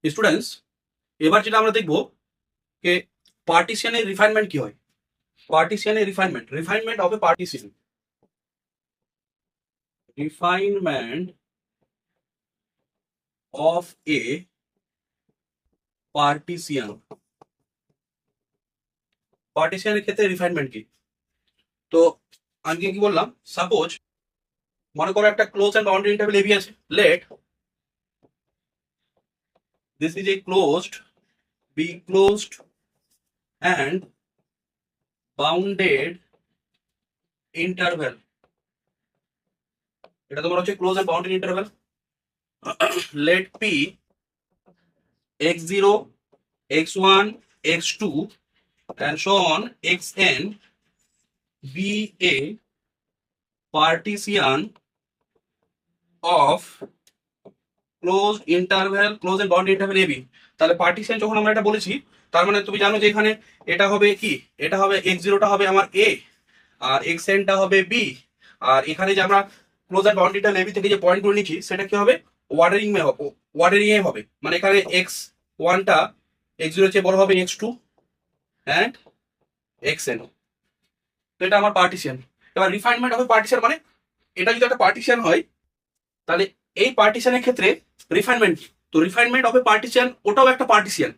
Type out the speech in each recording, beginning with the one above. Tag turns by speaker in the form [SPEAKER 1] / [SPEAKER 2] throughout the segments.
[SPEAKER 1] Students, এবার যেটা আমরা দেখবো যে পার্টিশনের রিফাইনমেন্ট কি হয়। পার্টিশনের refinement of a partition, refinement of a partition. পার্টিশনের ক্ষেত্রে রিফাইনমেন্ট কি? তো আমি কি বললাম, সাপোজ মনে করো একটা close and boundary interval AB আছে। Let this is a closed, B closed and bounded interval। এটা তোমার হচ্ছে close and bounded interval. Let P x0 x1 x2 and so on xn be a partition of closed interval, closed and bounded interval ab। তাহলে partition যখন আমরা এটা বলেছি, তার মানে তুমি জানো যে এখানে এটা হবে কি, এটা হবে x0টা হবে আমার a, আর xnটা হবে b, আর এখানে যে আমরা ক্লোজ এন্ড বাউন্ডারিটা লেভি থেকে যে পয়েন্ট করে নিচ্ছি সেটা কি হবে, ওয়ার্ডারিং এ হবে। মানে এখানে x1টা x0 এর চেয়ে বড় হবে x2 এন্ড xn। তো এটা আমার পার্টিশন। এবার রিফাইনমেন্ট হবে পার্টিশন, মানে এটা যদি একটা পার্টিশন হয় তাহলে এই পার্টিশনের ক্ষেত্রে রিফাইনমেন্ট কি? তো রিফাইনমেন্ট অফ এ পার্টিশন ওটাও একটা পার্টিশন।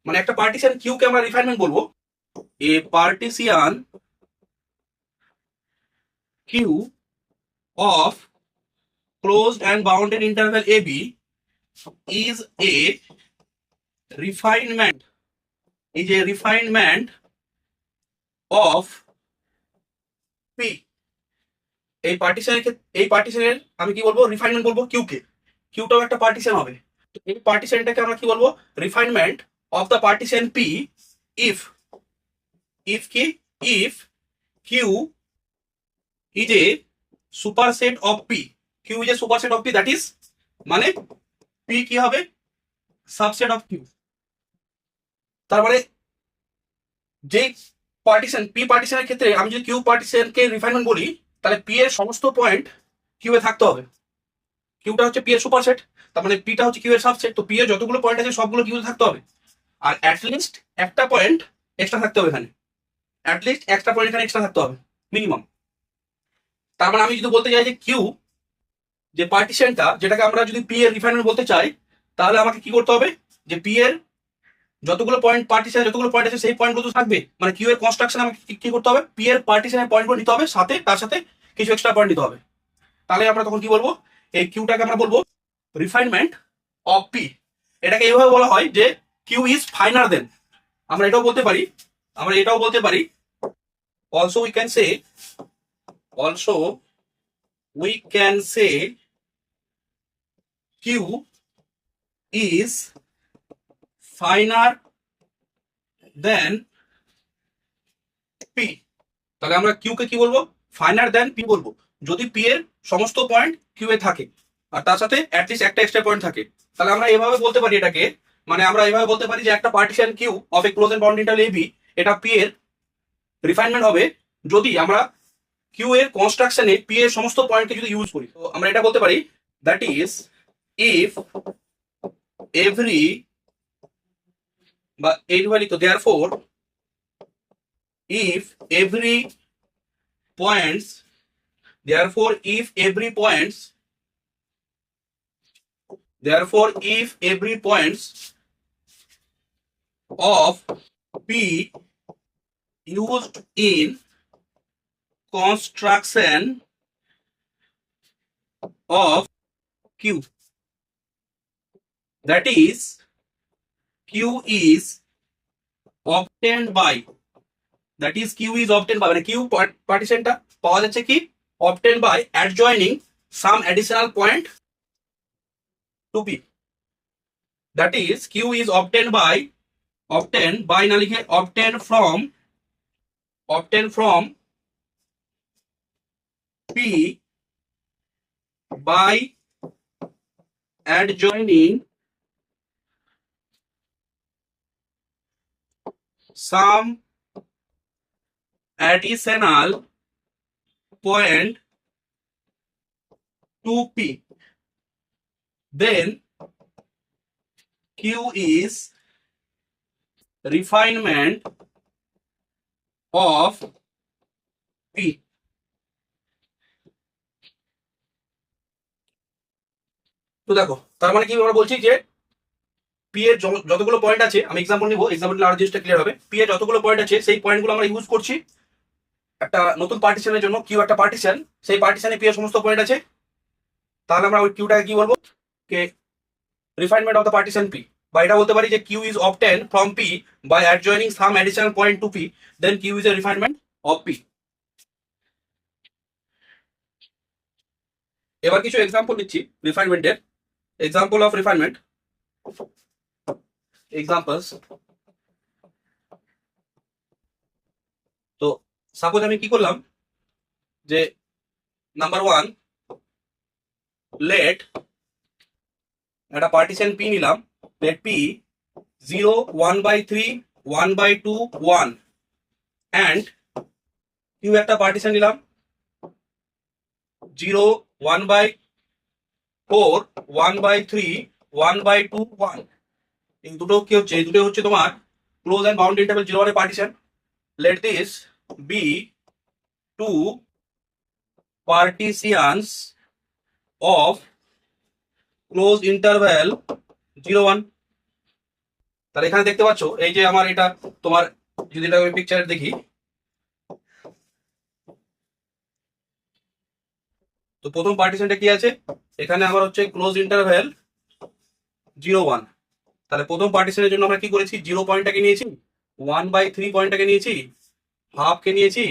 [SPEAKER 1] মানে একটা পার্টিশন কিউ কে আমরা রিফাইনমেন্ট বলবো, a partition Q of closed and bounded interval AB is a refinement, of P। এই পার্টিশনের আমি কি বলবো, রিফাইনমেন্ট বলবো কিউ কে। কিউটাও একটা পার্টিশন হবে। তো এই পার্টিশনটাকে আমরা কি বলবো, refinement of the partition P if কি, if Q is a superset of P। Q is a superset of P, that is মানে P কি হবে, সাবসেট অফ কিউ। তার মানে যে পার্টিশনের ক্ষেত্রে আমি যদি কিউ পার্টিশনকে রিফাইনমেন্ট বলি, তাহলে পি এর সমস্ত পয়েন্ট কিউ এ থাকতে হবে। কিউটা হচ্ছে পি এর সুপারসেট, তার মানে পিটা হচ্ছে কিউ এর সাবসেট। তো পি এর যতগুলো পয়েন্ট আছে সবগুলো কিউ থাকতে হবে, আর অ্যাটলিস্ট একটা পয়েন্ট এক্সট্রা থাকতে হবে এখানে। অ্যাটলিস্ট একটা পয়েন্ট এখানে এক্সট্রা থাকতে হবে মিনিমাম। তার মানে আমি যদি বলতে চাই যে কিউ যে পার্টিশনটা, যেটাকে আমরা যদি পি এর রিফাইনমেন্ট বলতে চাই, তাহলে আমাকে কি করতে হবে, যে পি এর যতগুলো পয়েন্ট পার্টিশন যতগুলো পয়েন্ট আছে সেই পয়েন্টগুলো তো থাকবে। মানে কিউ এর কনস্ট্রাকশন আমাকে কি করতে হবে, পি এর পার্টিশনের পয়েন্টগুলো নিতে হবে, সাথে তার সাথে কিছু এক্সট্রা পয়েন্ট নিতে হবে। তাহলে আমরা তখন কি বলবো, এই কিউটাকে আমরা বলবো রিফাইনমেন্ট অফ পি। এটাকে এইভাবে বলা হয় যে কিউ ইজ ফাইনার দেন। আমরা এটাও বলতে পারি also we can say Q is finer than P. তাহলে আমরা কিউ কে কি বলবো, ফাইনার দেন পি বলবো, যদি পি এর সমস্ত পয়েন্ট কিউ এ থাকে আর তার সাথে অ্যাটলিস্ট একটা এক্সট্রা পয়েন্ট থাকে। তাহলে আমরা এভাবে বলতে পারি এটাকে, মানে আমরা এভাবে বলতে পারি যে একটা partition Q of a close and boundary interval AB, এটা পি এর রিফাইনমেন্ট হবে যদি আমরা কিউ এর কনস্ট্রাকশনে পি এর সমস্ত পয়েন্টকে যদি ইউজ করি। তো আমরা এটা বলতে পারি দ্যাট ইজ ইফ এভরি বা এইভাবে লিখতো, therefore if every points if every points of P used in construction of Q, that is Q is obtained by, মানে কিউ পার্টিশনটা পাওয়া যাচ্ছে কি, obtained by adjoining some additional point to P, that is Q is obtained by না লিখে obtained from P by adjoining some additional point to P, then Q is refinement of P. তো দেখো, তার মানে কি আমরা বলছি যে পি এর যতগুলো পয়েন্ট আছে, আমি এক্সাম্পল নিবো, এক্সাম্পল আর জিনিসটা ক্লিয়ার হবে। পি এর যতগুলো পয়েন্ট আছে সেই পয়েন্টগুলো আমরা ইউজ করছি একটা নতুন পার্টিশনের জন্য। কিউ একটা পার্টিশন, সেই পার্টিশনে পি এর সমস্ত পয়েন্ট আছে, তাহলে আমরা ওই কিউটাকে কি বলবো, কে refinement of the partition P. বা এটা বলতে পারি যে Q is obtain from P by adjoining some additional point to P, then Q is a refinement of P. এবার কিছু এক্সাম্পল দিচ্ছি রিফাইনমেন্টের, এক্সাম্পল অফ রিফাইনমেন্ট, এক্সাম্পলস। তো সাপোজ আমি কি করলাম যে নাম্বার ওয়ান, লেট একটা পার্টিশন পি নিলাম, লেট পি 0 1/3 1/2 1, অ্যান্ড কিউ একটা পার্টিশন নিলাম 0 1/4 1/3 1/2 1। এই দুটো কি হচ্ছে, এই দুটো হচ্ছে তোমার close and boundary interval 0 1 partition. Let this be two partitions of close interval 0 1। তাহলে এখানে দেখতে পাচ্ছ এই যে আমার এটা তোমার, যদি এটা আমি পিকচার দেখি, তো প্রথম পার্টিশনটা কি আছে, এখানে আমার হচ্ছে ক্লোজ ইন্টারভ্যাল 0 1। তাহলে প্রথম পার্টিশনের জন্য আমরা কি করেছি, 0 পয়েন্টটাকে নিয়েছি, 1/3 পয়েন্টটাকে নিয়েছি, হাফ কে নিয়েছি,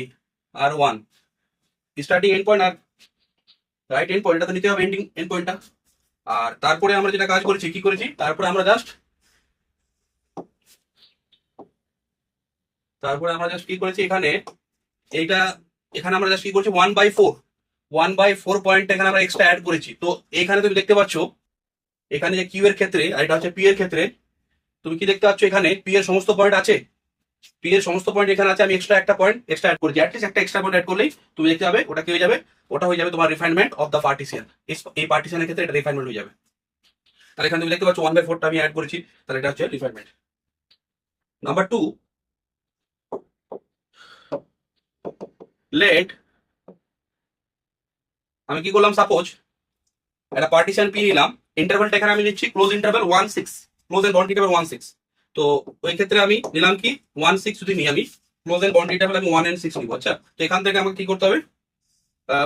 [SPEAKER 1] আর 1 স্টার্টিং এন্ড পয়েন্ট, আর রাইট এন্ড পয়েন্টটা তো নিতে হবে, এন্ডিং এন্ড পয়েন্টটা। আর তারপরে আমরা যেটা কাজ করেছি, কি করেছি, তারপরে আমরা জাস্ট কি করেছি এখানে, এইটা এখানে আমরা জাস্ট কি করেছি, 1/4 পয়েন্ট এখানে আমরা এক্সট্রা অ্যাড করেছি। তো এখানে তুমি দেখতে পাচ্ছ এখানে যে কিউ এর ক্ষেত্রে আর এটা হচ্ছে পি এর ক্ষেত্রে, তুমি কি দেখতে পাচ্ছ এখানে পি এর সমস্ত পয়েন্ট আছে, পি এর সমস্ত পয়েন্ট এখানে আছে, আমি এক্সট্রা একটা পয়েন্ট এক্সট্রা অ্যাড করেছি, অ্যাটলিস্ট একটা এক্সট্রা পয়েন্ট অ্যাড করলেই তুমি দেখতে পাবে ওটা কি হয়ে যাবে, ওটা হয়ে যাবে তোমার রিফাইনমেন্ট অফ দ্য পার্টিশন। এই পার্টিশনের ক্ষেত্রে এটা রিফাইনমেন্ট হয়ে যাবে। তাহলে এখানে তুমি দেখতে পাচ্ছ 1/4টা আমি অ্যাড করেছি, তাহলে এটা হচ্ছে রিফাইনমেন্ট। নাম্বার টু, লেট আমি কি করলাম, সাপোজ একটা পার্টিশন পি নিলাম, ইন্টারভ্যালটা এখানে আমি নিচ্ছি close interval 1 6, close and boundary interval 1 6। তো ওই ক্ষেত্রে আমি নিলাম কি 1 6, যদি নিই আমি ক্লোজ এন্ড বাউন্ডারি ইন্টারভ্যাল আমি 1 and 6 নিব। আচ্ছা, তো এখান থেকে আমাকে কি করতে হবে,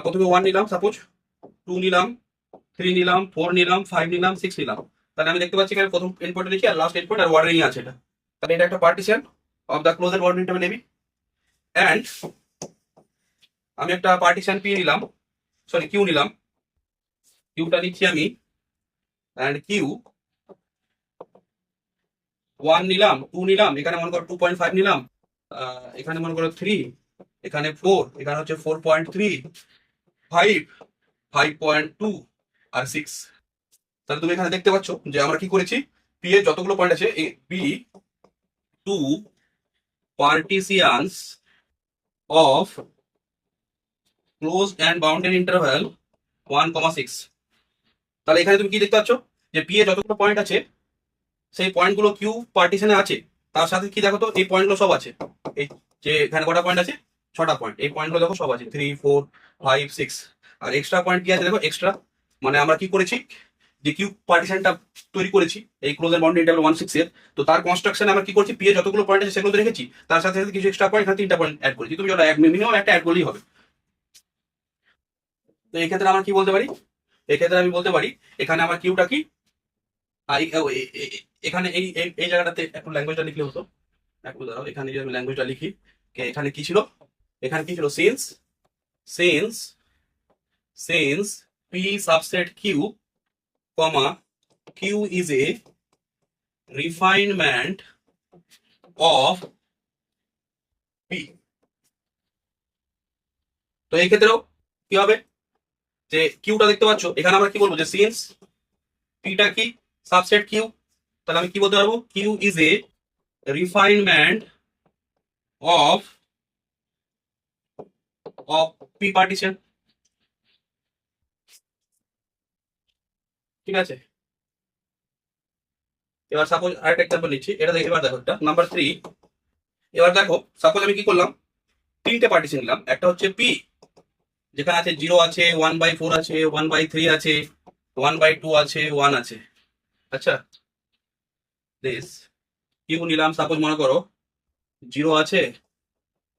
[SPEAKER 1] প্রথমে 1 নিলাম, সাপোজ 2 নিলাম, 3 নিলাম, 4 নিলাম, 5 নিলাম, 6 নিলাম। তাহলে আমি দেখতে পাচ্ছি এখানে প্রথম এন্ড পয়েন্ট লিখি আর লাস্ট এন্ড পয়েন্ট আর ওয়ার্ডারিং আছে এটা। তাহলে এটা একটা partition of the close and boundary interval AB. And আমি একটা পার্টিশন পি নিলাম, সরি কিউ নিলাম, কিউটা নিচ্ছি আমি, এন্ড কিউ 1 নিলাম, 2 নিলাম, এখানে মনে করো 2.5 নিলাম, এখানে মনে করো 3, এখানে 4, এখানে হচ্ছে 4.3, 5, 5.2 আর 6। তাহলে তুমি এখানে দেখতে পাচ্ছ যে আমরা কি করেছি, পি এর যতগুলো পয়েন্ট আছে, be two partitions of close and boundary interval 1, 6। তাহলে এখানে তুমি কি দেখতে পাচ্ছ যে পি এর যতগুলো পয়েন্ট আছে সেই পয়েন্টগুলো কিউ পার্টিশনে আছে, তার সাথে কি দেখো তো এই পয়েন্টগুলো সব আছে, এই যে এখানে কটা পয়েন্ট আছে, 6টা পয়েন্ট, এই পয়েন্টগুলো দেখো সব আছে, 3 4 5 6। আর এক্সট্রা পয়েন্ট কি আছে দেখো, এক্সট্রা মানে আমরা কি করেছি, যে কিউ পার্টিশনটা তৈরি করেছি এই ক্লোজ এন্ড বাউন্ডারি ইন্টারভ্যাল 1 6 এর, তো তার কনস্ট্রাকশনে আমরা কি করছি, পি এর যতগুলো পয়েন্ট আছে সেগুলো তো রেখেছি, তার সাথে সাথে কিছু এক্সট্রা পয়েন্ট, এখানে 3টা পয়েন্ট অ্যাড করেছি, তুমি ওটা মিনিমাম একটা অ্যাড করলেই হবে। তো এই ক্ষেত্রে আমরা কি বলতে পারি, এক্ষেত্রে আমি বলতে পারি এখানে আমার কিউটা কি, এখানে এই এই এই জায়গাটাতে একটু ল্যাঙ্গুয়েজটা লিখলে হতো, একটু দাঁড়াও, এখানে যদি আমি ল্যাঙ্গুয়েজটা লিখি, এখানে কি ছিল, এখানে কি ছিল, since since since P subset Q comma Q is a refinement of P. তো এই ক্ষেত্রেও কি হবে, যে কিউটা দেখতে পাচ্ছ, এখানে আমরা কি বলবো, যে সিন্স পিটা কি সাবসেট কিউ, তাহলে আমি কি বলতে পারবো, Q is a refinement of of P partition. ঠিক আছে, এবার সাপোজ আরেকটা এক্সাম্পল নিচ্ছি, এটা দেখে এবার দেখো একটা নাম্বার 3। এবার দেখো সাপোজ আমি কি করলাম, তিনটে পার্টিশন নিলাম। একটা হচ্ছে পি, যেখানে আছে 0 আছে, 1/4 আছে, 1/3 আছে, 1/2 আছে, 1 আছে। আচ্ছা, দিস কিউ নিলাম, সাপোজ মনে করো 0 আছে,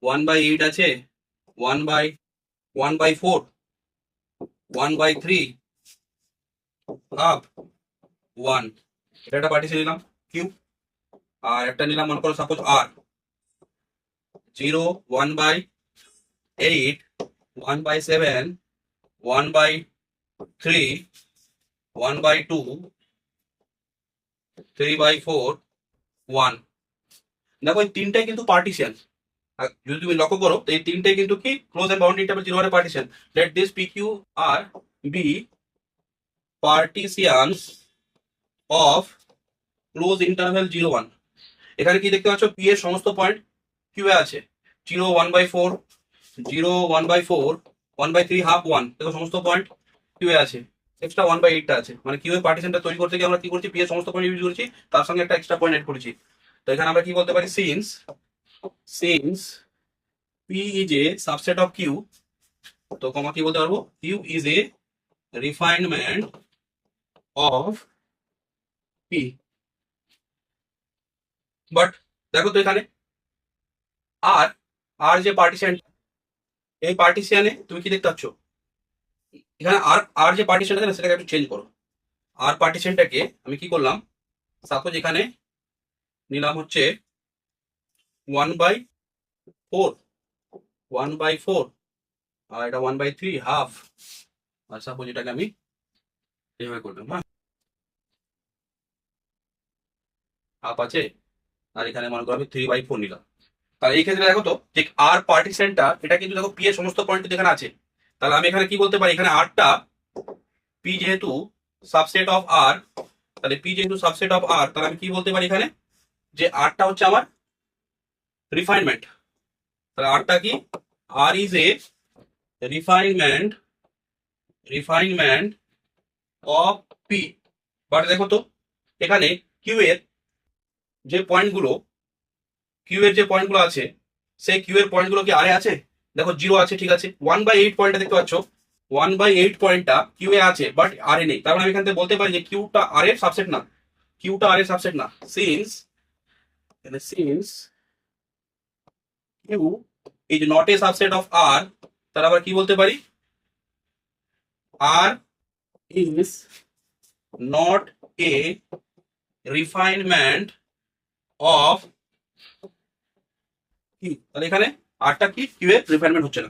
[SPEAKER 1] 1/8 আছে, 1/4, 1/3, হাফ, 1। এটা একটা পার্টিশন নিলাম কিউ। আর একটা নিলাম মনে করো সাপোজ আর 0, 1/8, 1/7, 1/3, 1/2, 3/4, 1। দেখো এই তিনটাই কিন্তু পার্টিশন। যদি তুমি লক্ষ্য করো তো এই তিনটাই কিন্তু কি ক্লোজ এন্ড বাউন্ডারি ইন্টারভ্যাল 0 এর partition. Let this P Q are be partitions of close interval 0, 1। এখানে কি দেখতে পাচ্ছ, পি এর সমস্ত পয়েন্ট কিউ এ আছে। 0, 1/4, 0, 1/4, 1/3, হাফ, 1। দেখো সমস্ত পয়েন্ট কিউ এ আছে। এক্সট্রা 1/8টা আছে, মানে কিউ এর পার্টিশনটা তৈরি করতে গিয়ে আমরা কি করছি, পি এর সমস্ত পয়েন্ট ইউজ করেছি, তার সঙ্গে একটা এক্সট্রা পয়েন্ট এড করেছি। তো এখানে আমরা কি বলতে পারি, since P is a subset of Q, তো কমা কি বলতে পারবো, Q is a refinement of P। But দেখো তো এখানে আর আর যে পার্টিশন, এই পার্টিশনে তুমি কি দেখতে পাচ্ছ, এখানে আর আর যে পার্টিশনটা আছে না, সেটাকে একটু চেঞ্জ করো। আর পার্টিশনটাকে আমি কি করলাম, সাপোজ এখানে নিলাম হচ্ছে 1/4, 1/4, আর এটা 1/3, হাফ। আর সাপোজ এটাকে আমি এইভাবে করলাম, হ্যাঁ, হাফ আছে। আর এখানে মনে করো আমি 3/4 নিলাম। তাহলে এই ক্ষেত্রে দেখো তো যে আর পার্টিশনটা, এটা কিন্তু দেখো পি এর সমস্ত পয়েন্ট এখানে আছে। তাহলে আমি এখানে কি বলতে পারি, এখানে আরটা পি যেহেতু সাবসেট অফ আর, তাহলে পি যেহেতু সাবসেট অফ আর, তাহলে আমি কি বলতে পারি এখানে, যে আরটা হচ্ছে আমার রিফাইনমেন্ট। তাহলে আরটা কি, R is a refinement of P. But দেখো তো এখানে কিউ এর যে পয়েন্টগুলো, আছে, সেই কিউ এর পয়েন্টগুলো কি আরে আছে? দেখো 0 আছে, ঠিক আছে। 1/8 পয়েন্টটা দেখতে পাচ্ছ, 1/8 পয়েন্টটা কিউ এ আছে, বাট আর এ নেই। তার মানে আমি এখান থেকে বলতে পারি যে কিউটা আর এর সাবসেট না, since Q is not a subset of R, তাহলে আবার কি বলতে পারি, R is not a refinement of Q. তাহলে এখানে আরটা কি কিউ এর রিফাইনমেন্ট হচ্ছে না।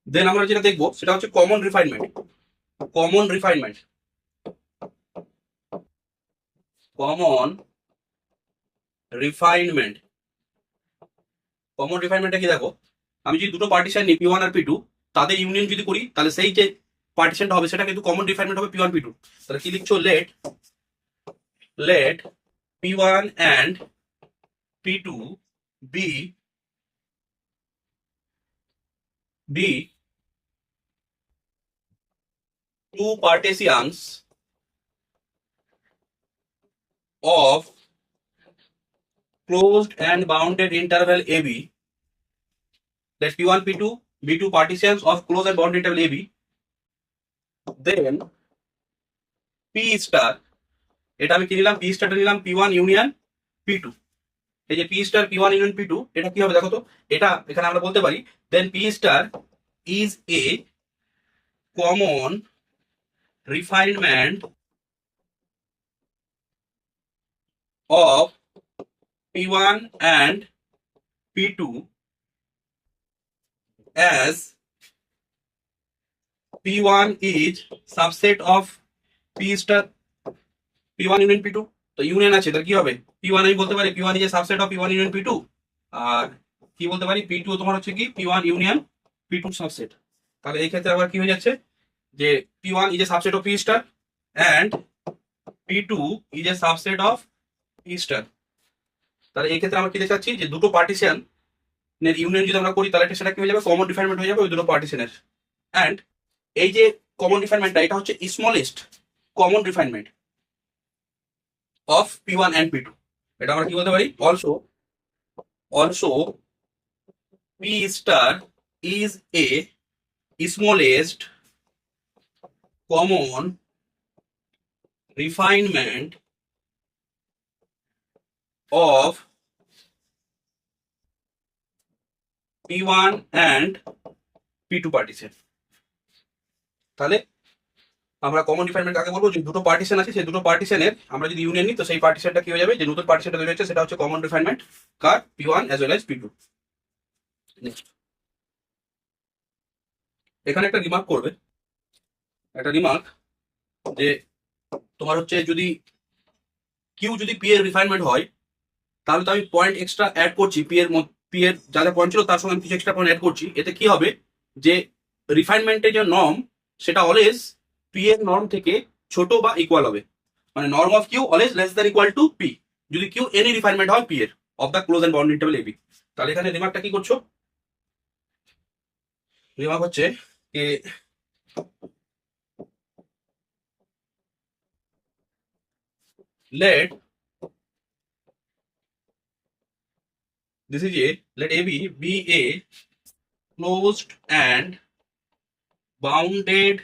[SPEAKER 1] দেন আমরা যেটা দেখবো সেটা হচ্ছে কমন রিফাইনমেন্ট। কমন রিফাইনমেন্ট কি দেখো, আমি যদি দুটো পার্টিশন নিই পি ওয়ান আর পি টু, তাদের ইউনিয়ন যদি করি, তাহলে সেই যে পার্টিশনটা হবে সেটা কিন্তু কমন রিফাইনমেন্ট হবে পি ওয়ান পি টু। তাহলে কি লিখছো, let P one and P two be two partitions of closed and bounded interval AB. Let P1, P2 be two partitions of closed and bounded interval AB. Then P star, এটা আমি কি নিলাম, P স্টারটা নিলাম P1 union P2। এই যে P star P1 union P2, এটা কি হবে দেখো তো, এটা এখানে আমরা বলতে পারি then P star is a common refinement of P1 and P2 as P1 is subset of P star P1 union P2। তো ইউনিয়ন আছে, তাহলে কি হবে, P1 আমি বলতে পারি P1 is a subset of P1 union P2। আর কি বলতে পারি, P2 তোমার হচ্ছে কি P1 ইউনিয়ন P2 সাবসেট। তাহলে এই ক্ষেত্রে আবার কি হয়ে যাচ্ছে, যে P1 is a subset of P star and P2 is a subset of P star। তাহলে এই ক্ষেত্রে আমরা কি দেখাচ্ছি, যে দুটো পার্টিশন এর ইউনিয়ন যদি আমরা করি, তাহলে সেটা কি হয়ে যাবে, কমন রিফাইনমেন্ট হয়ে যাবে ওই দুটো পার্টিশনের। অ্যান্ড এই যে কমন রিফাইনমেন্টটা, এটা হচ্ছে smallest common refinement. Of P1 and P2। এটা আমরা কি বলতে পারি? Also P star is a smallest common refinement of P1 and P2 partition। তাহলে আমরা কমন রিফাইনমেন্ট কাকে বলবো? যে দুটো পার্টিশন আছে, সেই দুটো পার্টিশনের আমরা যদি ইউনিয়ন নিই, তো সেই পার্টিশনটা কি হয়ে যাবে? যে নতুন পার্টিশনটা তৈরি হচ্ছে সেটা হচ্ছে কমন রিফাইনমেন্ট কার? P1 as well as P2। Next, এখানে একটা রিমার্ক করবে, একটা রিমার্ক যে তোমার হচ্ছে যদি কিউ যদি পি এর রিফাইনমেন্ট হয়, তাহলে তো আমি পয়েন্ট এক্সট্রা অ্যাড করছি, পি এর যা যা পয়েন্ট ছিল তার সঙ্গে আমি কিছু এক্সট্রা পয়েন্ট অ্যাড করছি। এতে কি হবে? যে রিফাইনমেন্টের যে নর্ম, সেটা অলওয়েজ পি এর নর্ম থেকে ছোট বা ইকুয়াল হবে। মানে norm of Q always less than equal to P, যদি কিউ এনি রিফাইনমেন্ট হয় পি এর of the close and bound interval AB. তাহলে এখানে রিমার্কটা কি করছো? রিমার্ক হচ্ছে যে let this is a let AB be a closed and bounded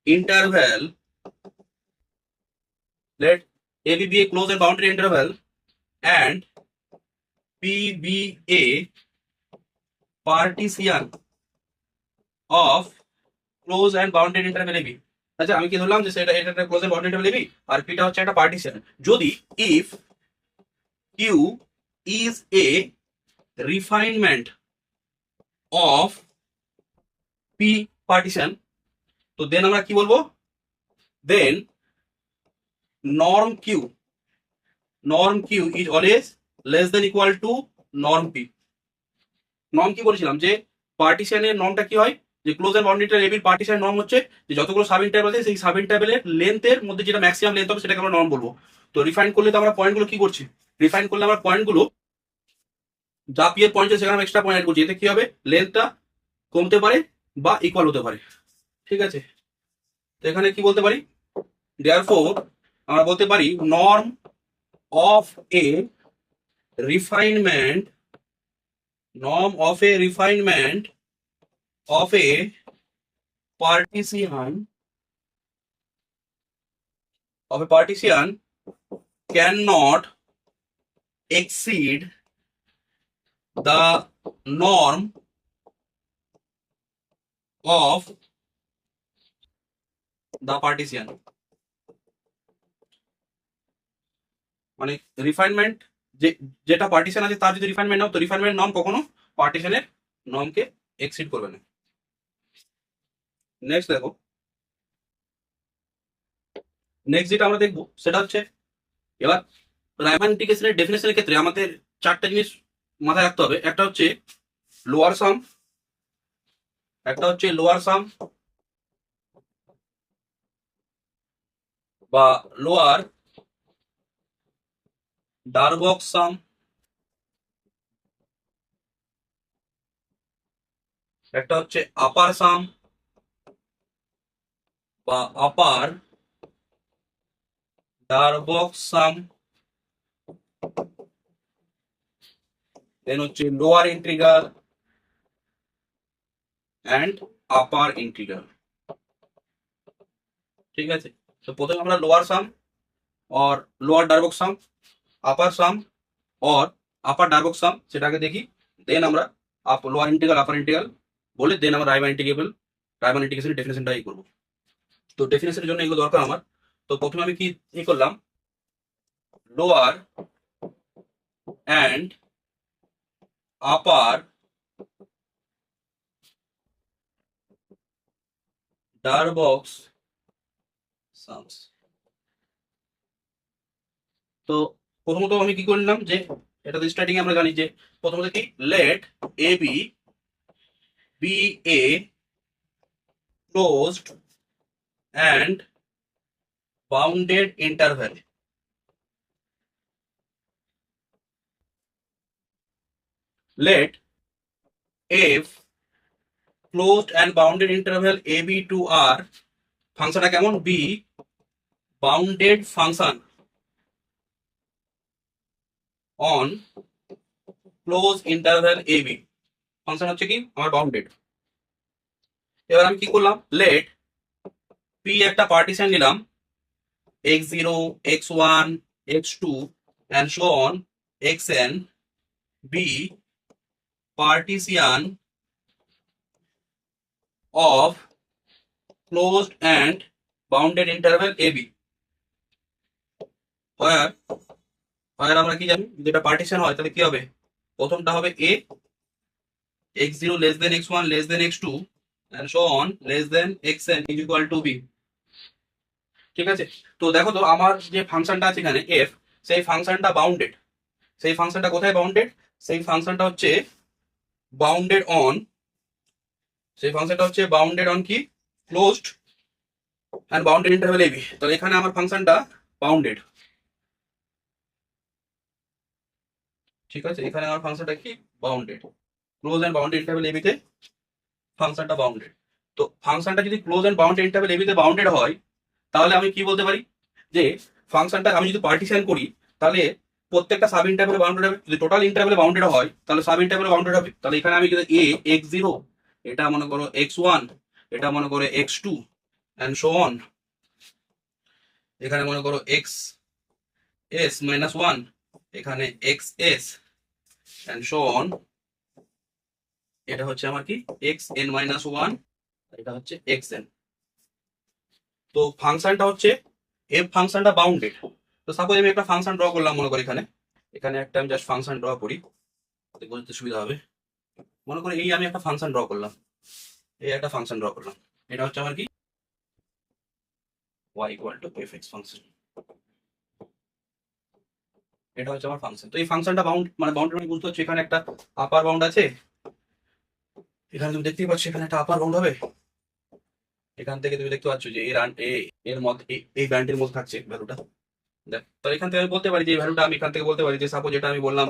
[SPEAKER 1] interval. Let AB be a closed and bounded interval and P be a partition of closed and bounded interval AB। আচ্ছা, আমি কি ধরলাম যে সেটা এটা একটা close and bounded interval AB, আর পিটা হচ্ছে একটা পার্টিশন। যদি if Q is a refinement of P partition, তো দেন আমরা কি বলবো? Then norm q is always less than equal to norm p। Norm কি বলেছিলাম? যে পার্টিশনের নর্মটা কি হয়? যে ক্লোজ এন্ড বাউন্ডেড ইন্টারভ্যাল এবির পার্টিশনের নর্ম হচ্ছে যে যতগুলো সাব ইন্টারভ্যাল আছে সেই সাব ইন্টারভ্যালের লেন্থের মধ্যে যেটা ম্যাক্সিমাম লেন্থ হবে সেটাকে আমরা নর্ম বলবো। তো রিফাইন করলে তো আমরা পয়েন্টগুলো কি করছি? রিফাইন করলে আমরা পয়েন্টগুলো যা পি এর পয়েন্ট আছে সেখানে এক্সট্রা পয়েন্ট অ্যাড করছি। এতে কি হবে? লেন্থটা কমতে পারে বা ইকুয়াল হতে পারে। ঠিক আছে, তো এখানে কি বলতে পারি? দেয়ারফোর আমরা বলতে পারি norm of A refinement of a partition cannot exceed the norm of the partition। মানে রিফাইনমেন্ট যেটা পার্টিশন আছে তার যদি রিফাইনমেন্ট নাও, তো রিফাইনমেন্ট নর্ম কখনো পার্টিশনের নর্মকে এক্সিড করবে না। নেক্সট দেখো, নেক্সট যেটা আমরা দেখবো সেটা হচ্ছে, এবার রাইমান ইন্টিগ্রেশনের ডেফিনেশনের ক্ষেত্রে আমাদের চারটা জিনিস মাথায় রাখতে হবে। একটা হচ্ছে লোয়ার সাম, বা লোয়ার ডারবক্স সাম, একটা হচ্ছে আপার সাম বা আপার ডারবক্স সাম, দেন হচ্ছে lower integral and upper integral. ঠিক আছে, তো প্রথমে আমরা লোয়ার সাম और লোয়ার ডারবক্স সাম, আপার সাম और আপার ডারবক্স সাম সেটাকে দেখি। দেন আমরা লোয়ার ইন্টিগ্রাল আপার ইন্টিগ্রাল বলে দেন আমরা রাইমান ইন্টিগ্রেশনের ডেফিনেশনটাই করবো। তো ডেফিনেশনের জন্য এগুলো দরকার আমার। তো প্রথমে আমি কি করলাম? Lower and upper Darboux sums. তো প্রথমত আমি কি করলাম যে এটা স্টার্টিং আমরা জানি যে প্রথমত কি let A B a closed and bounded interval. let f closed and bounded interval ab to r ফাংশনটা কেমন? b bounded function on close interval A B. Function হচ্ছে কি আমার বাউন্ডেড। এবার আমি কি করলাম, লেট পি একটা পার্টিশন নিলাম x0 x1 x2 and so on xn be partition of closed and bounded interval ab where আমরা কি জানি যেটা পার্টিশন হয় তাহলে কি হবে, প্রথমটা হবে a x0 less than x1 less than x2 and so on less than xn is equal to b। ঠিক আছে, তো দেখো তো আমার যে ফাংশনটা আছে এখানে f, সেই ফাংশনটা বাউন্ডেড। সেই ফাংশনটা কোথায় বাউন্ডেড, সেই ফাংশনটা হচ্ছে বাউন্ডেড অন, সেই ফাংশনটা হচ্ছে বাউন্ডেড অন কি closed and bounded interval AB. তাহলে এখানে আমার ফাংশনটা বাউন্ডেড। ঠিক আছে, এখানে আমার ফাংশনটা কি bounded, close and bounded interval এবিতে ফাংশনটা বাউন্ডেড। তো ফাংশনটা যদি ক্লোজ এন্ড বাউন্ডেড ইন্টারভ্যাল এবিতে বাউন্ডেড হয় তাহলে আমি কি বলতে পারি যে ফাংশনটা আমি যদি পার্টিশন করি তাহলে প্রত্যেকটা সাব ইন্টারভ্যালে বাউন্ডেড হবে। যদি টোটাল ইন্টারভ্যালে বাউন্ডেড হয় তাহলে সাব ইন্টারভ্যালে বাউন্ডেড হবে। তাহলে এখানে আমি যদি এ x0, এটা মনে করো x1, এটা মনে করো x2 and so on, এখানে মনে করো x(s-1), এখানে xs and so on, এটা হচ্ছে আমার কি xn-1, এটা হচ্ছে xn। তো ফাংশনটা হচ্ছে f ফাংশনটা বাউন্ডেড। তো সাপোজ আমি একটা ফাংশন ড্র করলাম, মনে করি এখানে এখানে একটা আমি জাস্ট ফাংশন ড্র করি, বুঝতে সুবিধা হবে। মনে করি এই আমি একটা ফাংশন ড্র করলাম, এই একটা ফাংশন ড্র করলাম, এটা হচ্ছে আমার কি y = fx ফাংশন, এটা হচ্ছে আমার ফাংশন। তো এই ফাংশনটা বাউন্ডেড মানে বুঝতে হচ্ছে এখানে একটা আপার বাউন্ড আছে, এখানে তুমি দেখতেই পাচ্ছ এখানে একটা আপার বাউন্ড হবে। এখান থেকে তুমি দেখতে পাচ্ছ যে এর মধ্যে এই ব্যান্ডের মধ্যে থাকছে ভ্যালুটা। দেখ, তো এখান থেকে আমি বলতে পারি যে এই ভ্যালুটা আমি এখান থেকে বলতে পারি যে সাপোজ এটা আমি বললাম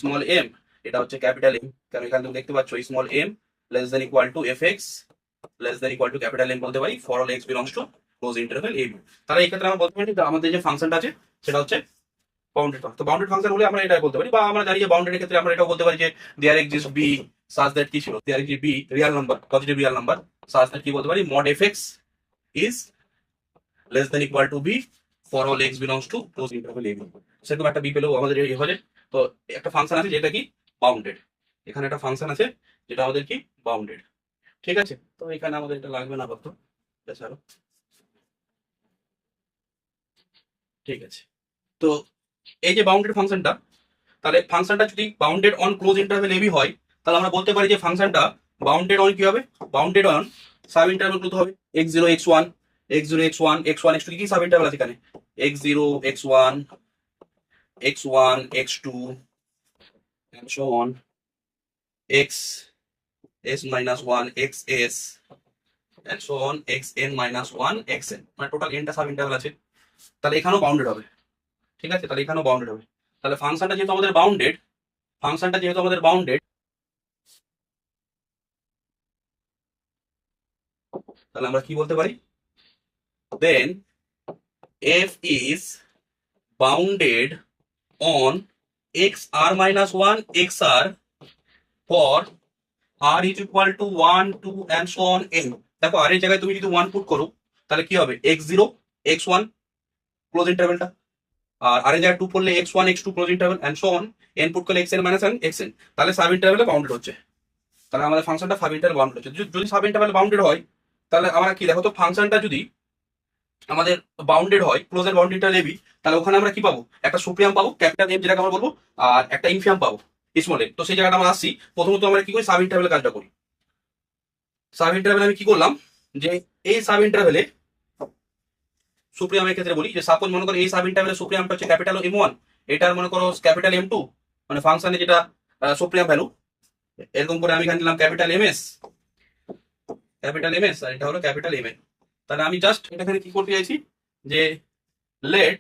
[SPEAKER 1] স্মল এম, এটা হচ্ছে ক্যাপিটাল এম, কারণ এখানে তুমি দেখতে পাচ্ছ small M less than equal to fx less than equal to capital M বলতে পারি for all x belongs to close interval a b। তাহলে এই ক্ষেত্রে আমরা বলতে পারি যে আমাদের যে ফাংশনটা আছে সেটা হচ্ছে বাউন্ডেড। তো বাউন্ডেড ফাংশন হলে আমরা এটা বলতে পারি, বা আমরা জানি যে বাউন্ডেড ক্ষেত্রে আমরা এটাও বলতে পারি যে there exist B such that কি ছিল, there exist B real number, positive real number such that কি বলতে পারি mod fx is less than equal to b for all x belongs to close interval a b। সেরকম একটা B পেলেও আমাদের এই হয়ে যায়। তো একটা ফাংশন আছে যেটা কি বাউন্ডেড, এখানে একটা ফাংশন আছে যেটা আমাদের কি বাউন্ডেড। ঠিক আছে, তো এখানে আমাদের এটা লাগবে না কত, এছাড়াও ঠিক আছে। তো এই যে বাউন্ডেড ফাংশনটা, তাহলে ফাংশনটা যদি bounded on close interval AB হয় তাহলে আমরা বলতে পারি যে ফাংশনটা বাউন্ডেড অন কি হবে, বাউন্ডেড অন সাব ইন্টারভ্যাল গুলো হবে x0 x1 x0 x1 x1 x2 কি সাব ইন্টারভ্যাল আছে এখানে x0 x1 x1 x2 and so on xs-1 xs and so on xn-1 xn, মানে টোটাল nটা সাব ইন্টারভ্যাল আছে। তাহলে এখানেও বাউন্ডেড হবে। ঠিক আছে, তাহলে এখানেও বাউন্ডেড হবে। তাহলে ফাংশনটা যেহেতু আমাদের বাউন্ডেড, তাহলে আমরা কি বলতে পারি, দেন f is bounded on xr-1 xr for r is equal to 1 2 and so on n। দেখো r এর জায়গায় তুমি যদি 1 পুট করো তাহলে কি হবে x0 x1 ক্লোজ ইন্টারভ্যালটা, আর r এর জায়গায় 2 করলে x1 x2 close interval and so on, n put করলে xn-1 xn, তাহলে সাব ইন্টারভ্যালে বাউন্ডেড হচ্ছে। তাহলে আমাদের ফাংশনটা সাব ইন্টারভ্যাল বাউন্ডেড হচ্ছে। যদি সাব ইন্টারভ্যাল বাউন্ডেড হয় তাহলে আমরা কি দেখো তো, ফাংশনটা যদি আমাদের বাউন্ডেড হয় close and bounded interval AB, তাহলে ওখানে আমরা কি পাবো, একটা সুপ্রিয়াম পাবো ক্যাপিটাল এম যেটাকে আমরা বলবো, আর একটা ইনফিয়াম পাবো স্মল এম। তো সেই জায়গাটা আমরা আসছি, প্রথমত আমরা কি করি সাব ইন্টারভ্যালে কাজটা করি। সাব ইন্টারভ্যালে আমি কি করলাম যে এই সাব ইন্টারভ্যালে সুপ্রিয়ামের ক্ষেত্রে বলি যে সাপোজ মনে করো এই সাব ইন্টারভ্যালে সুপ্রিয়ামটা হচ্ছে ক্যাপিটাল M1, এটার মনে করো ক্যাপিটাল M2, মানে ফাংশনে যেটা সুপ্রিয়াম ভ্যালু, এরকম করে আমি এখানে নিলাম ক্যাপিটাল MS আর এটা হলো ক্যাপিটাল MN। তাহলে আমি জাস্ট এখানে কি করতে চাইছি যে লেট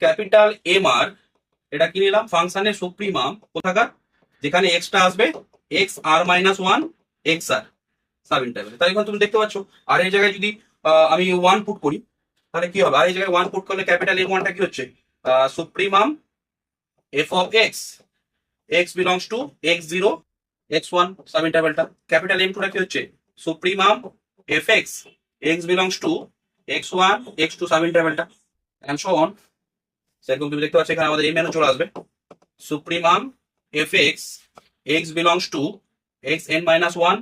[SPEAKER 1] ক্যাপিটাল MR, এটা কি নিলাম ফাংশনের সুপ্রিমাম কোথাকার, যেখানে এক্সটা আসবে xr-1 xr সাব ইন্টারভ্যাল। তাই এখন তুমি দেখতে পাচ্ছ আর এই জায়গায় যদি আমি 1 পুট করি, তাহলে কি হবে? আর এই জায়গায় 1 পুট করলে ক্যাপিটাল এম ওয়ানটা কি হচ্ছে? Supremum f of x, x belongs to x zero x one sub ইন্টারভ্যালটা। ক্যাপিটাল এম টুটা কি হচ্ছে? Supremum f x, x belongs to x one x two sub ইন্টারভ্যালটা, এন্ড সো অন। সেরকম তুমি দেখতে পাচ্ছ এখানে আমাদের এই ম্যানও চলে আসবে, supremum f x, x belongs to x n minus one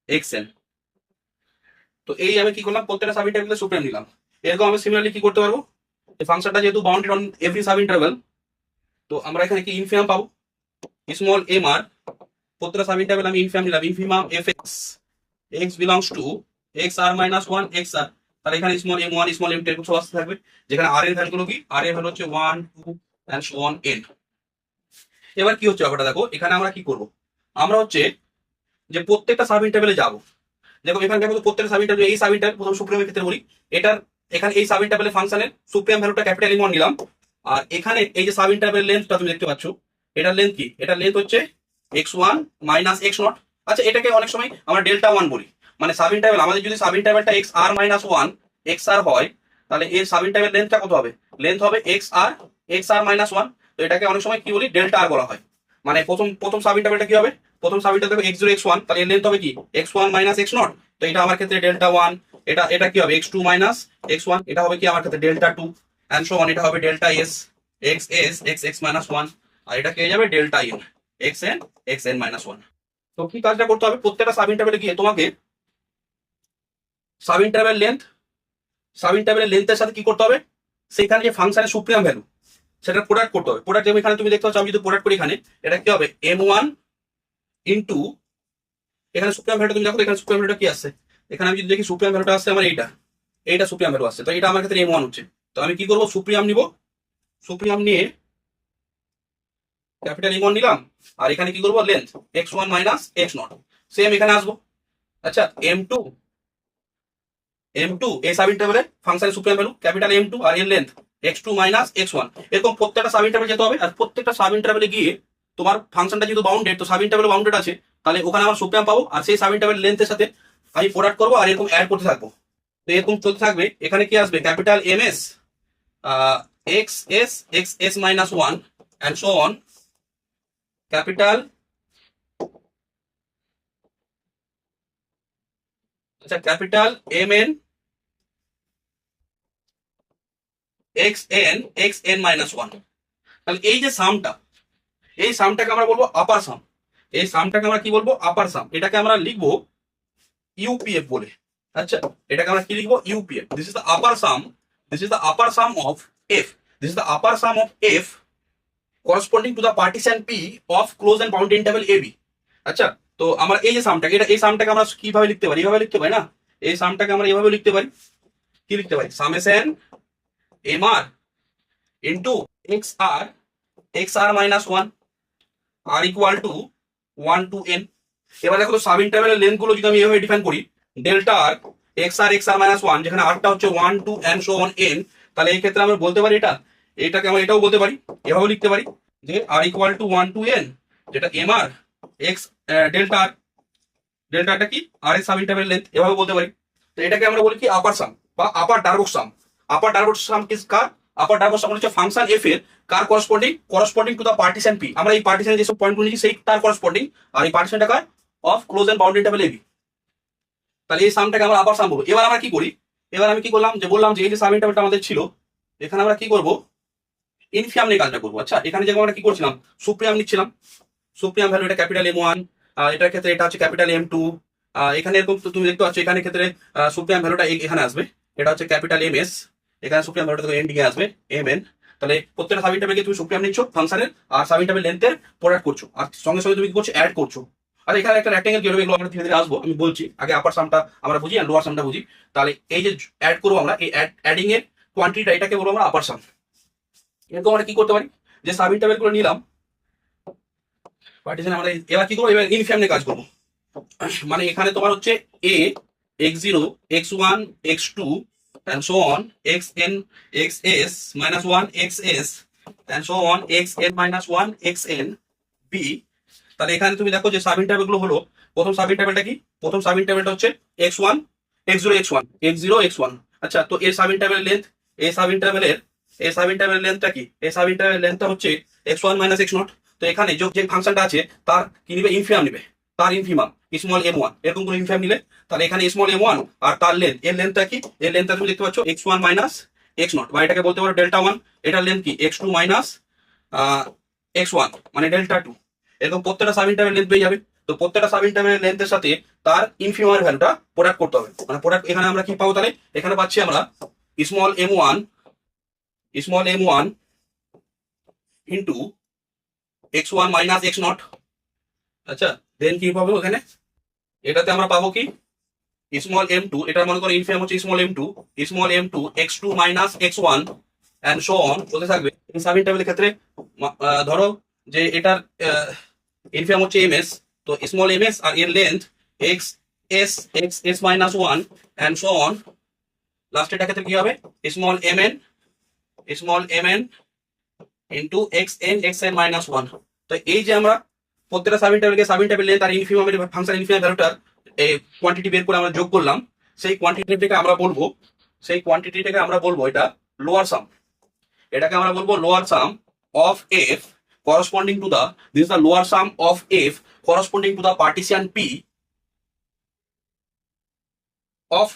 [SPEAKER 1] x N. তো এই আমি কি করলাম, প্রত্যেকটা সাব ইন্টারভ্যালে সুপ্রিম নিলাম। এরকম আমি সিমিলারলি কি করতে পারবো, এই ফাংশনটা যেহেতু bounded on every sub interval, তো আমরা এখানে কি ইনফিমাম পাবো, স্মল এম আর। প্রত্যেকটা সাব ইন্টারভ্যাল আমি ইনফিমাম নিলাম, infimum f x, x belongs to x R minus one x r. তাহলে এখানে small m one small m two এরকম সব আসতে থাকবে, যেখানে আর এর ভ্যালুগুলো কি, আর এর ভ্যালু হচ্ছে 1 2 এন্ড সো অন এন। এবার কি হচ্ছে ব্যাপারটা দেখো, এখানে আমরা কি করব, আমরা হচ্ছে যে প্রত্যেকটা সাব ইন্টারভ্যালে যাবো। দেখো এখানে দেখো প্রত্যেকটা সাব ইন্টারভ্যাল, এই সাব ইন্টারভ্যাল প্রথম সুপ্রিমের ক্ষেত্রে বলি, এটার এখানে এই সাব ইন্টারভ্যালের ফাংশনের সুপ্রিম ভ্যালুটা ক্যাপিটাল এম ওয়ান নিলাম। আর এখানে এই যে সাব ইন্টারভ্যাল লেন্থটা তুমি দেখতে পাচ্ছ, এটার লেন্থ কি, এটার লেন্থ হচ্ছে x one minus x not. আচ্ছা, এটাকে অনেক সময় আমরা ডেল্টা ওয়ান বলি। মানে সাব ইন্টারভ্যাল আমাদের যদি সাব ইন্টারভ্যালটা এক্স আর মাইনাস ওয়ান এক্স আর হয়, তাহলে এর সাব ইন্টারভ্যাল লেন্থটা কত হবে? লেন্থ হবে এক্স আর মাইনাস ওয়ান। তো এটাকে অনেক সময় কি বলি, ডেল্টা আর বলা হয়। মানে প্রথম প্রথম সাব ইন্টারভ্যালটা কি হবে, প্রথম সাব ইন্টারভ্যাল দেখো এক্স জিরো এক্স ওয়ান, তাহলে এর লেন্থ হবে কি, x one minus x not. তো এটা আমার ক্ষেত্রে ডেল্টা ওয়ান, এটা এটা কি হবে, x two minus x one, এটা হবে কি আমার ক্ষেত্রে delta two, and so on. এটা হবে delta s, x s x x minus one, আর এটা কে যাবে delta n, x n minus one. তো কি কাজটা করতে হবে, প্রত্যেকটা সাব ইন্টারভ্যালে গিয়ে তোমাকে সাব ইন্টারভ্যাল লেন্থ, সাব ইন্টারভ্যালের লেন্থের সাথে কি করতে হবে, সেখানে যে ফাংশনের সুপ্রিম ভ্যালু সেটা প্রোডাক্ট করতে হবে। প্রোডাক্ট যেমন এখানে তুমি দেখতে পাচ্ছ, আমি যদি প্রোডাক্ট করি এখানে, এটা কি হবে এম ওয়ান ইন্টু, এখানে সুপ্রিম ভ্যালুটা তুমি দেখো, এখানে সুপ্রিম ভ্যালুটা কি আসছে, এখানে আমি যদি দেখি সুপ্রিম ভ্যালুটা আসছে আমার এইটা সুপ্রিম ভ্যালু আসছে। তো এটা আমার ক্ষেত্রে এম ওয়ান হচ্ছে। তো আমি কি করবো, সুপ্রিয়াম নিব, সুপ্রিয়াম নিয়ে ক্যাপিটাল এম ওয়ান নিলাম, আর এখানে কি করবো, length x one minus x not, same এখানে আসবো। আচ্ছা, এম টু এই সাব ইন্টারভ্যালে ফাংশনের supreme value capital M two, আর এর length x two minus x one. এরকম প্রত্যেকটা সাব ইন্টারভ্যালে যেতে হবে, আর প্রত্যেকটা সাব ইন্টারভ্যালে গিয়ে তোমার ফাংশনটা যেহেতু বাউন্ডেড, তো সাব ইন্টারভ্যাল বাউন্ডেড আছে, তাহলে ওখানে আমার সুপ্রিম পাবো, আর সেই সাব ইন্টারভ্যাল লেন্থের সাথে আমি প্রোডাক্ট করবো, আর এরকম অ্যাড করতে থাকবো। তো এরকম চলতে থাকবে। এখানে কি আসবে, capital M s x s x s minus one and so on, capital, আচ্ছা capital M n x n minus one. তাহলে এই যে সামটা, এই সামটাকে আমরা বলবো আপার সাম, এই সামটাকে আমরা কি বলবো, আপার সাম। এটাকে আমরা লিখবো ইউপিএফ বলে। আচ্ছা, এটাকে আমরা কি লিখবো, UPF. This is the upper some, this is the upper some of F, this is the upper some of F corresponding to the partition P of closed and bounded interval AB। আচ্ছা, তো আমরা এই যে সামটাকে, এটা এই সামটাকে আমরা কিভাবে লিখতে পারি, এইভাবে লিখতে পারি না, এই সামটাকে আমরা এইভাবে লিখতে পারি, কি লিখতে পারি, summation M R into X R minus one R equal to 1 to n। এবার দেখো তো সাব ইন্টারভ্যালের লেন্থ গুলো যদি আমি এভাবে ডিফাইন করি, ডেল্টা আর এক্স আর মাইনাস ওয়ান, যেখানে আরটা হচ্ছে 1 to n so on n, তাহলে এই ক্ষেত্রে আমরা বলতে পারি এটাকে আমরা এটাও বলতে পারি, এভাবে লিখতে পারি যে আর ইকুয়াল টু 1 to n, যেটা এম আর এক্স ডেল্টা আর, ডেল্টাটা কি আর এর সাব ইন্টারভ্যাল লেন্থ, এভাবে বলতে পারি। তো এটাকে আমরা বলি কি আপার সাম বা আপার ডারবক্স সাম। আপার ডারবক্স সাম কি কার, আপার ডারবক্স সাম হচ্ছে ফাংশন এফ এর কার corresponding to the partition P. আমরা এই পার্টিশনে যেসব পয়েন্ট নিয়েছি সেই তার করসপন্ডিং, আর এই পার্টিশনটা কার, of close and bounded interval AB. তাহলে এই সামটাকে আমরা আপার সাম বলবো। এবার আমরা কি করি, এবার আমি কি করলাম, যে বললাম যে এই যে সাব ইন্টারভ্যালটা আমাদের ছিল, এখানে আমরা কি করবো, ইনফিয়াম নিয়ে কাজটা করবো। আচ্ছা, এখানে যেমন আমরা কি করছিলাম, সুপ্রিয়াম নিচ্ছিলাম, সুপ্রিয়াম ভ্যালু এটা ক্যাপিটাল এম ওয়ান, এটার ক্ষেত্রে এটা হচ্ছে ক্যাপিটাল এম টু, এখানে এরকম তুমি দেখতে পাচ্ছ, এখানে ক্ষেত্রে সুপ্রিয়াম ভ্যালুটা এখানে আসবে, এটা হচ্ছে ক্যাপিটাল এম এস, এখানে সুপ্রিয়াম ভ্যালুটা এন দিকে আসবে এম এন। তাহলে প্রত্যেকটা সাব ইন্টারভ্যালকে তুমি সুপ্রিয়াম নিচ্ছ ফাংশনের, আর সাব ইন্টারভ্যাল লেন্থের প্রোডাক্ট করছো, আর সঙ্গে সঙ্গে তুমি কি করছো, অ্যাড করছো। আর এখানে একটা রেক্টেঙ্গেল কি হবে, এগুলো আমরা ধীরে ধীরে আসবো, আমি বলছি আগে আপার সামটা আমরা বুঝি আর লোয়ার সামটা বুঝি। তাহলে এই যে অ্যাড করবো আমরা, এই অ্যাডিং এর কোয়ান্টিটিটা, এটাকে বলবো আমরা আপার সাম। এরকম আমরা কি করতে পারি, যে সাব ইন্টারভ্যাল গুলো নিলাম পার্টিশন, আমরা এবার কি করবো, এবার ইনফিয়াম নিয়ে কাজ করবো। মানে এখানে তোমার হচ্ছে এ x zero x one x two and so on x n x s minus 1 x s and so on x n minus 1 x n b। তাহলে এখানে তুমি দেখো যে সাব ইন্টারভ্যাল গুলো হলো, প্রথম সাব ইন্টারভ্যালটা কি, প্রথম সাব ইন্টারভ্যালটা হচ্ছে x1 x0 x1 x0 x1। আচ্ছা, তো এর সাব ইন্টারভ্যালের লেন্থ, এই সাব ইন্টারভ্যালের লেন্থটা কি? এই সাব ইন্টারভ্যালের লেন্থটা হচ্ছে x1 মাইনাস x0। তো এখানে যে ফাংশনটা আছে তার কি নিবে? ইনফিমাম নিবে, তার ইনফিমাম স্মল m1, এরকম করে ইনফিমাম নিলে তাহলে এখানে স্মল m1 আর তার লেন্থ, এর লেন্থটা কি? এর লেন্থটা তুমি দেখতে পাচ্ছ x1 মাইনাস x0, বা এটাকে বলতে পারো ডেল্টা 1। এটার লেন্থ কি? x2 মাইনাস x1 মানে ডেল্টা 2। এরকম প্রত্যেকটা সাব ইন্টারভ্যাল লেন্থ পেয়ে যাবে। তো প্রত্যেকটা সাব ইন্টারভ্যাল লেন্থের সাথে তার ইনফিমামের ভ্যালুটা প্রোডাক্ট করতে হবে। মানে প্রোডাক্ট এখানে আমরা কি পাবো? তাহলে এখানে পাচ্ছি আমরা small m1 into x1 minus x0। আচ্ছা, দেন কি পাবো এখানে? এটাতে আমরা পাবো কি? স্মল m2, এটা মনে করো ইনফিমাম হচ্ছে small m2 x2 minus x1 and so on বলতে থাকবে। সাব ইন্টারভ্যালের ক্ষেত্রে ধরো যে এটার ইনফিমাম হচ্ছে ms, তো স্মল ms আর এর length x minus 1 and so on. Last এটার ক্ষেত্রে কি হবে? Small mn into xn minus 1। তো এই যে আমরা প্রত্যেকটা সাব ইন্টারভ্যাল লেন্থ আর ইনফিমামের ফাংশন ইনফিমাম ভ্যালুটার এই কোয়ান্টিটি বের করে আমরা যোগ করলাম, সেই কোয়ান্টিটিটাকে আমরা বলবো এটা লোয়ার সাম। এটাকে আমরা বলবো lower some of f corresponding to the, this is the lower sum of f corresponding to the partition p of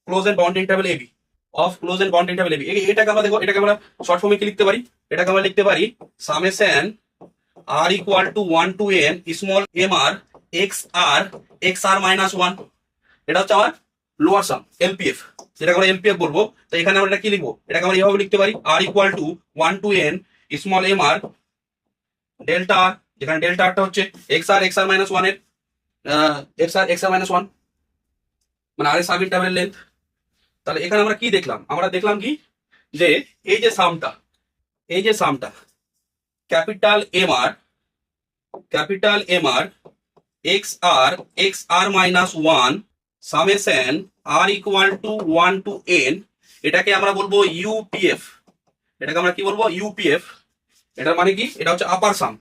[SPEAKER 1] close and bounded interval ab, এটাকে আমরা দেখো, এটাকে আমরা শর্ট ফর্মে কি লিখতে পারি? এটাকে আমরা লিখতে পারি summation r equal to 1 to n small mr xr minus 1। এটা হচ্ছে আমার লোয়ার সাম এলপিএফ, যেটাকে আমরা এলপিএফ বলবো। তো এখানে আমরা এটা কি লিখবো? এটাকে আমরা এইভাবে লিখতে পারি r equal to 1 to n small mr delta, যেখানে ডেল্টাটা হচ্ছে xr মাইনাস 1 এর xr মাইনাস 1 মানে আর এর সাব ইন্টারভ্যাল লেন্থ। তাহলে এখানে আমরা কি দেখলাম? আমরা দেখলাম কি যে এই যে সামটা capital mr xr minus 1 summation r equal to 1 to n, এটাকে আমরা বলবো ইউপিএফ। এটাকে আমরা কি বলবো? ইউপিএফ। এটার মানে কি? এটা হচ্ছে আপার সাম।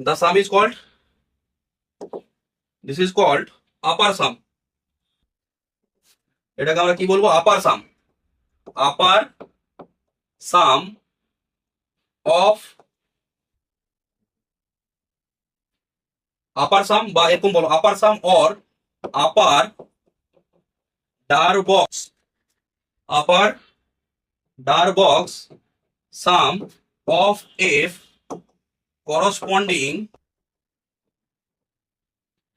[SPEAKER 1] The sum is called, this is called upper sum। এটাকে আমরা কি বলবো? আপার সাম অফ বা এরকম বলো upper sum or upper Darboux sum of f corresponding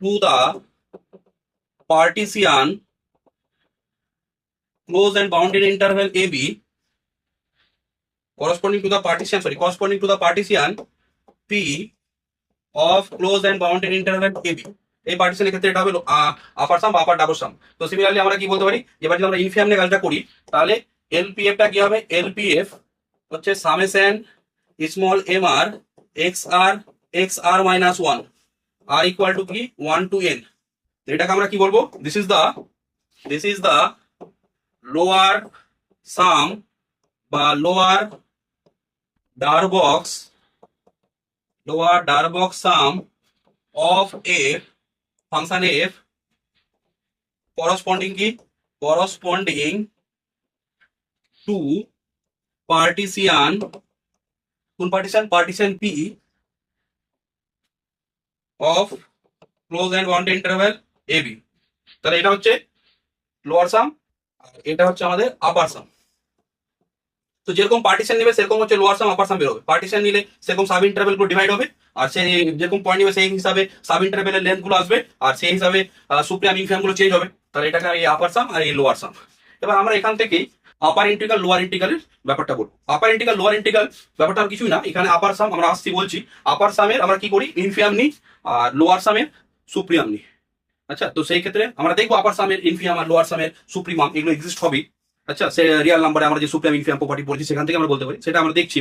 [SPEAKER 1] to the partition close and bounded interval AB, corresponding to the partition P of close and bounded interval AB। এই পার্টিশনের ক্ষেত্রে এটা হলো আপার সাম বা আপার ডাবল সাম। তো similarly আমরা কি বলতে পারি? এবার যদি আমরা ইনফিমাম নিয়ে কাজটা করি তাহলে এলপিএফটা কি হবে? এলপিএফ হচ্ছে summation small mr xr minus 1 r equal to কি 1 টু n। এটাকে আমরা কি বলবো? This is the lower sum বা lower Darboux sum of f function f corresponding টু partition P of close and bounded interval AB। তাহলে এটা হচ্ছে লোয়ার সাম আর এটা হচ্ছে আমাদের আপার সাম। তো যেরকম পার্টিশন নেবে সেরকম হচ্ছে লোয়ার সাম আপার সাম বের হবে। পার্টিশন নিলে সেরকম সাব ইন্টারভ্যাল গুলো ডিভাইড হবে, আর সেই যেরকম পয়েন্ট নেবে সেই হিসাবে সাব ইন্টারভ্যালের লেন্থ গুলো আসবে, আর সেই হিসাবে সুপ্রিম ইনফিমাম গুলো চেঞ্জ হবে। তাহলে এটাকে এই আপার সাম আর এই লোয়ার সাম। এবার আমরা এখান থেকেই আপার ইন্টিগ্রাল লোয়ার ইন্টিগ্রালের ব্যাপারটা বলবো। আপার ইন্টিগ্রাল লোয়ার ইন্টিগ্রাল ব্যাপারটা আর কিছুই না, এখানে আপার সাম আমরা আসছি বলছি, আপার সামের আমরা কি করি? ইনফিমাম নিই, আর লোয়ার সামের সুপ্রিমাম নিই। আচ্ছা, তো সেই ক্ষেত্রে আমরা দেখবো আপার সামের ইনফিমাম আর লোয়ার সামের সুপ্রিমাম এগুলো এক্সিস্ট হবে। আচ্ছা, সে রিয়াল নাম্বারে আমরা যে সুপ্রিম ইনফিমাম প্রপার্টি পড়ছি সেখান থেকে আমরা বলতে পারি, সেটা আমরা দেখছি।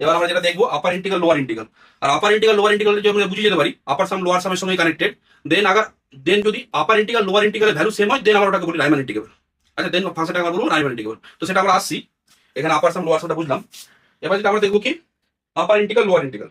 [SPEAKER 1] এবার আমরা যেটা দেখবো আপার ইন্টিগ্রাল লোয়ার ইন্টিগ্রাল। আর আপার ইন্টিগ্রাল লোয়ার ইন্টিগ্রাল যদি আমরা বুঝে যেতে পারি আপার সাম লোয়ার সামের সঙ্গে কানেক্টেড, দেন যদি আপার ইন্টিগ্রাল লোয়ার ইন্টিগ্রালের ভ্যালু সেম হয় দেন আমরা ওটাকে বলি রাইমান ইন্টিগ্রাল। আচ্ছা, দেন ফাংশনটা আমরা বলবো রাইমান ইন্টিগ্রাল। তো সেটা আমরা আসছি, এখানে আপার সাম লোয়ার সামটা বুঝলাম। এবার যেটা আমরা দেখবো কি আপার ইন্টিগ্রাল লোয়ার ইন্টিগ্রাল।